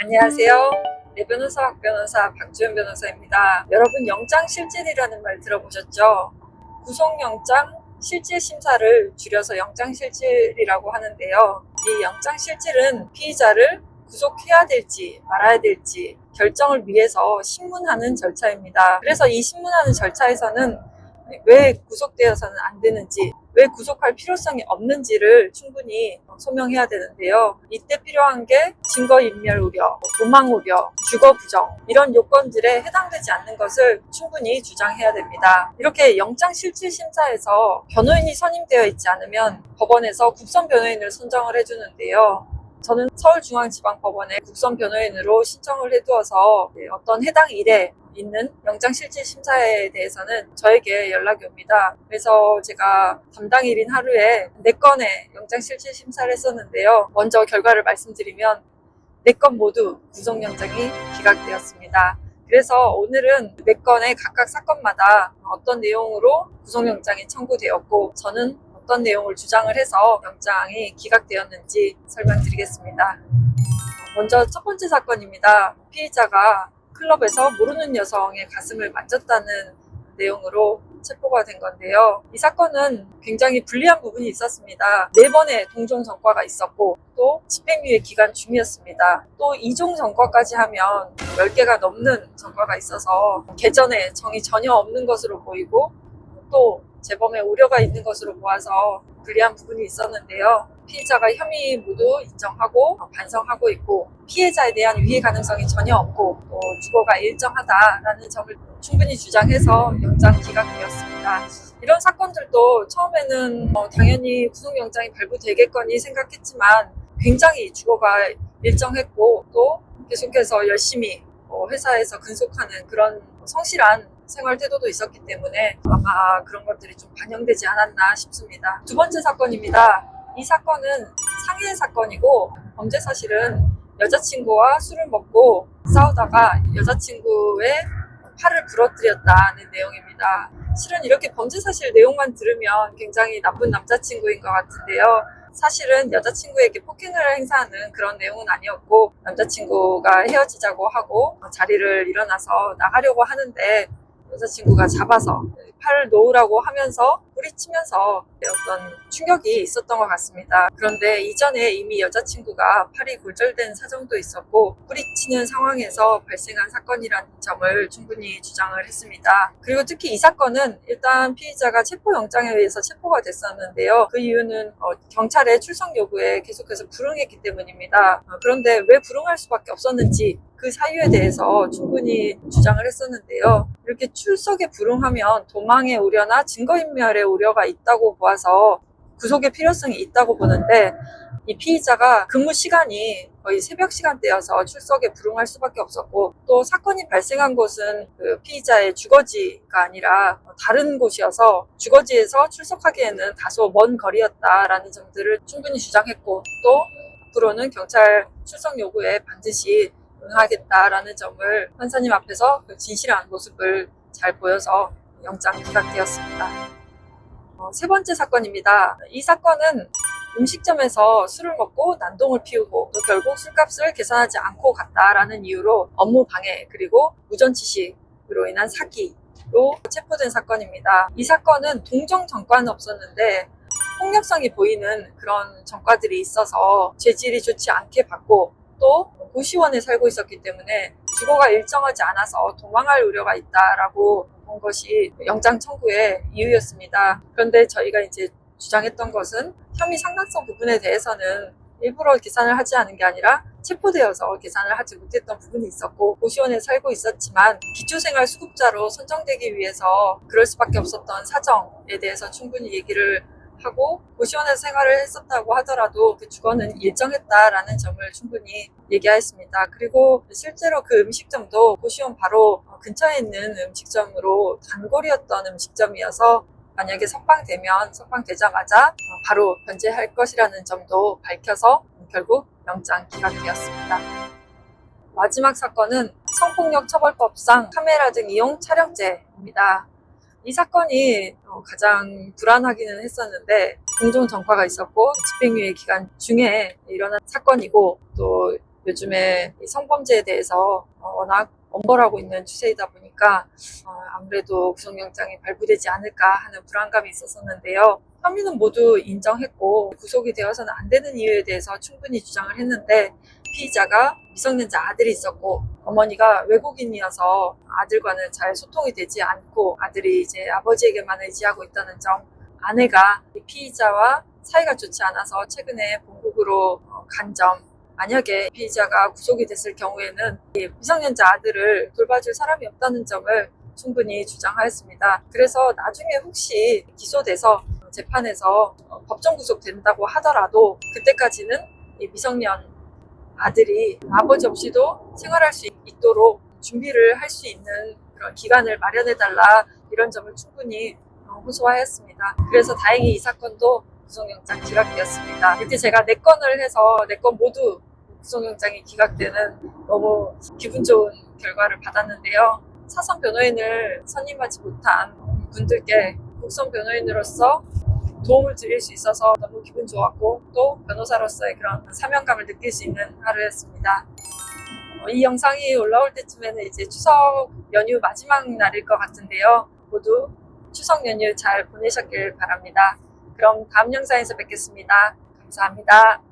안녕하세요. 내 변호사 박변호사 박주현 변호사입니다. 여러분 영장실질이라는 말 들어보셨죠? 구속영장 실질심사를 줄여서 영장실질이라고 하는데요. 이 영장실질은 피의자를 구속해야 될지 말아야 될지 결정을 위해서 신문하는 절차입니다. 그래서 이 신문하는 절차에서는 왜 구속되어서는 안 되는지, 왜 구속할 필요성이 없는지를 충분히 소명해야 되는데요. 이때 필요한 게 증거인멸 우려, 도망 우려, 주거 부정 이런 요건들에 해당되지 않는 것을 충분히 주장해야 됩니다. 이렇게 영장실질심사에서 변호인이 선임되어 있지 않으면 법원에서 국선 변호인을 선정을 해주는데요. 저는 서울중앙지방법원에 국선 변호인으로 신청을 해두어서 어떤 해당 일에 있는 영장실질심사에 대해서는 저에게 연락이 옵니다. 그래서 제가 담당일인 하루에 4건의 영장실질심사를 했었는데요. 먼저 결과를 말씀드리면 4건 모두 구속영장이 기각되었습니다. 그래서 오늘은 4건의 각각 사건마다 어떤 내용으로 구속영장이 청구되었고 저는 어떤 내용을 주장을 해서 영장이 기각되었는지 설명드리겠습니다. 먼저 첫 번째 사건입니다. 피의자가 클럽에서 모르는 여성의 가슴을 만졌다는 내용으로 체포가 된 건데요. 이 사건은 굉장히 불리한 부분이 있었습니다. 4번의 동종 전과가 있었고 또 집행유예 기간 중이었습니다. 또 2종 전과까지 하면 10개가 넘는 전과가 있어서 개전에 정이 전혀 없는 것으로 보이고 또 재범의 우려가 있는 것으로 보아서 불리한 부분이 있었는데요. 피의자가 혐의 모두 인정하고 반성하고 있고 피해자에 대한 위해 가능성이 전혀 없고 또 주거가 일정하다라는 점을 충분히 주장해서 영장 기각되었습니다. 이런 사건들도 처음에는 당연히 구속영장이 발부되겠거니 생각했지만 굉장히 주거가 일정했고 또 계속해서 열심히 회사에서 근속하는 그런 성실한 생활 태도도 있었기 때문에 아마 그런 것들이 좀 반영되지 않았나 싶습니다. 두 번째 사건입니다. 이 사건은 상해 사건이고 범죄 사실은 여자친구와 술을 먹고 싸우다가 여자친구의 팔을 부러뜨렸다는 내용입니다. 실은 이렇게 범죄 사실 내용만 들으면 굉장히 나쁜 남자친구인 것 같은데요. 사실은 여자친구에게 폭행을 행사하는 그런 내용은 아니었고 남자친구가 헤어지자고 하고 자리를 일어나서 나가려고 하는데 여자친구가 잡아서 팔을 놓으라고 하면서 뿌리치면서 어떤 충격이 있었던 것 같습니다. 그런데 이전에 이미 여자친구가 팔이 골절된 사정도 있었고 뿌리치는 상황에서 발생한 사건이라는 점을 충분히 주장을 했습니다. 그리고 특히 이 사건은 일단 피의자가 체포영장에 의해서 체포가 됐었는데요. 그 이유는 경찰의 출석 요구에 계속해서 불응했기 때문입니다. 그런데 왜 불응할 수밖에 없었는지 그 사유에 대해서 충분히 주장을 했었는데요. 이렇게 출석에 불응하면 도망의 우려나 증거인멸의 우려가 있다고 보아서 구속의 필요성이 있다고 보는데 이 피의자가 근무 시간이 거의 새벽 시간대여서 출석에 불응할 수밖에 없었고 또 사건이 발생한 곳은 그 피의자의 주거지가 아니라 다른 곳이어서 주거지에서 출석하기에는 다소 먼 거리였다라는 점들을 충분히 주장했고 또 앞으로는 경찰 출석 요구에 반드시 응하겠다라는 점을 판사님 앞에서 그 진실한 모습을 잘 보여서 영장 기각되었습니다. 세 번째 사건입니다. 이 사건은 음식점에서 술을 먹고 난동을 피우고 또 결국 술값을 계산하지 않고 갔다라는 이유로 업무 방해 그리고 무전취식으로 인한 사기로 체포된 사건입니다. 이 사건은 동종 전과는 없었는데 폭력성이 보이는 그런 전과들이 있어서 죄질이 좋지 않게 받고 또 고시원에 살고 있었기 때문에 주거가 일정하지 않아서 도망할 우려가 있다라고 본 것이 영장 청구의 이유였습니다. 그런데 저희가 이제 주장했던 것은 혐의 상당성 부분에 대해서는 일부러 계산을 하지 않은 게 아니라 체포되어서 계산을 하지 못했던 부분이 있었고 고시원에 살고 있었지만 기초생활 수급자로 선정되기 위해서 그럴 수밖에 없었던 사정에 대해서 충분히 얘기를 하고 고시원에서 생활을 했었다고 하더라도 그 주거는 일정했다라는 점을 충분히 얘기하였습니다. 그리고 실제로 그 음식점도 고시원 바로 근처에 있는 음식점으로 단골이었던 음식점이어서 만약에 석방되자마자 바로 변제할 것이라는 점도 밝혀서 결국 영장 기각되었습니다. 마지막 사건은 성폭력처벌법상 카메라 등 이용 촬영죄입니다. 이 사건이 가장 불안하기는 했었는데 동종 전과가 있었고 집행유예 기간 중에 일어난 사건이고 또 요즘에 이 성범죄에 대해서 워낙 엄벌하고 있는 추세이다 보니까 아무래도 구속영장이 발부되지 않을까 하는 불안감이 있었었는데요. 혐의는 모두 인정했고 구속이 되어서는 안 되는 이유에 대해서 충분히 주장을 했는데, 피의자가 미성년자 아들이 있었고 어머니가 외국인이어서 아들과는 잘 소통이 되지 않고 아들이 이제 아버지에게만 의지하고 있다는 점, 아내가 이 피의자와 사이가 좋지 않아서 최근에 본국으로 간 점, 만약에 피의자가 구속이 됐을 경우에는 이 미성년자 아들을 돌봐줄 사람이 없다는 점을 충분히 주장하였습니다. 그래서 나중에 혹시 기소돼서 재판에서 법정 구속된다고 하더라도 그때까지는 이 미성년 아들이 아버지 없이도 생활할 수 있도록 준비를 할 수 있는 그런 기간을 마련해달라, 이런 점을 충분히 호소하였습니다. 그래서 다행히 이 사건도 구속영장 기각되었습니다. 이렇게 제가 4건을 해서 4건 모두 구속영장이 기각되는 너무 기분 좋은 결과를 받았는데요. 사선 변호인을 선임하지 못한 분들께 국선 변호인으로서 도움을 드릴 수 있어서 너무 기분 좋았고, 또 변호사로서의 그런 사명감을 느낄 수 있는 하루였습니다. 이 영상이 올라올 때쯤에는 이제 추석 연휴 마지막 날일 것 같은데요. 모두 추석 연휴 잘 보내셨길 바랍니다. 그럼 다음 영상에서 뵙겠습니다. 감사합니다.